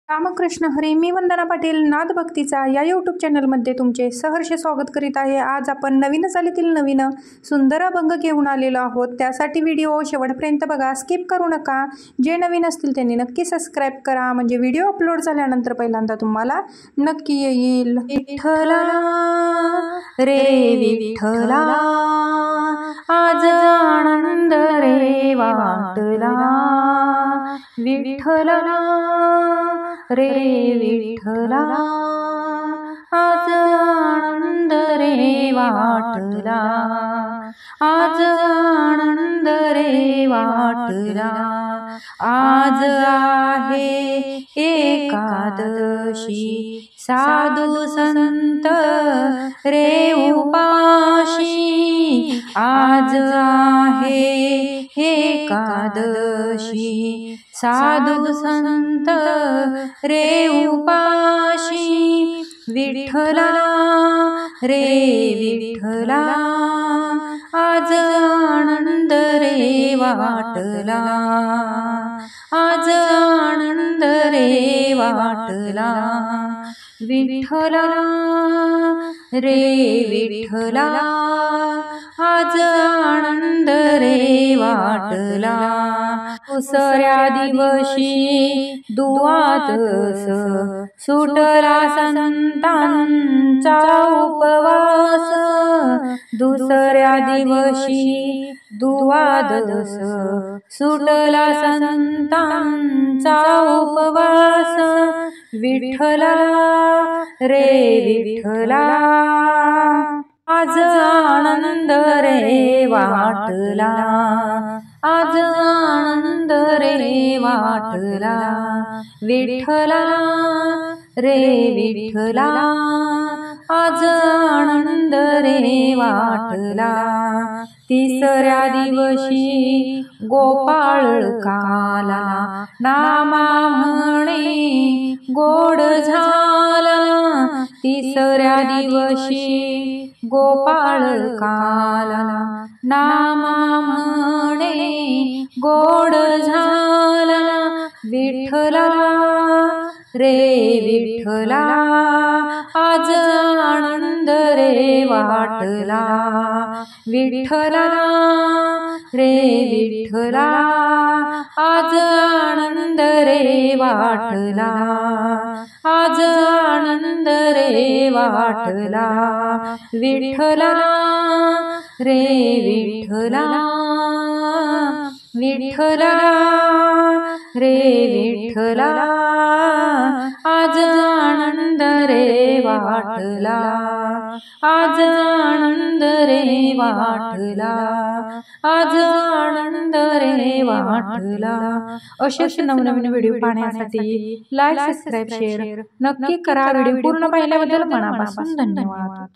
रामकृष्ण हरी. मी वंदना पाटील नाद भक्तीचा या यूट्यूब चॅनलमध्ये तुमचे सहर्ष स्वागत करीत आहे. आज आपण नवीन चालीतील नवीन सुंदर अभंग घेऊन आलेलो आहोत. त्यासाठी व्हिडिओ शेवटपर्यंत बघा, स्किप करू नका. जे नवीन असतील त्यांनी नक्की सबस्क्राईब करा, म्हणजे व्हिडिओ अपलोड झाल्यानंतर पहिल्यांदा तुम्हाला नक्की येईल. विठ्ठला रे विठ्ठला, आज आनंद रे वाटला. विठ्ठला रे विठ्ठला, आज आनंद रे वाटला. आज आनंद रे वाटला. आज आहे एकादशी, साधू संत रे उपाशी. आज आहे एकादशी, साधू संत रे उपाशी. विठ्ठला रे विठ्ठला, आज आनंद रे वाटला. आज आनंद रे वाटला. विठ्ठला रे विठ्ठला, आज आनंद रे वाटला. दुसऱ्या दिवशी दुवादस, सुटला संतांचा उपवास. दुसऱ्या दिवशी दुवादस, सुटला संतांचा उपवास. विठ्ठला रे विठ्ठला, आज आनंद रे वाटला. आज आनंद रे वाटला. विठ्ठला रे विठ्ठला, आज आनंद रे वाटला. तिसऱ्या दिवशी गोपाळकाला, नामा म्हणे गोड झाला. तिसऱ्या दिवशी गोपाळकाला, नामा म्हणे गोड झाला. विठ्ठला रे विठ्ठला, आज आनंद रे वाटला. विठ्ठला रे विठ्ठला, आज आनंद रे वाटला. आज आनंद रे वाटला. विठ्ठला रे विठ्ठला, विठ्ठला रे विठ्ठला, आज आनंद रे वाटला. आज आनंद रे वाटला. आज आनंद रे वाटला. असेच नवनवीन व्हिडिओ पाहण्यासाठी लाईक, सबस्क्राईब, शेअर नक्की करा. व्हिडिओ पूर्ण पाहिल्याबद्दल मनापासून धन्यवाद.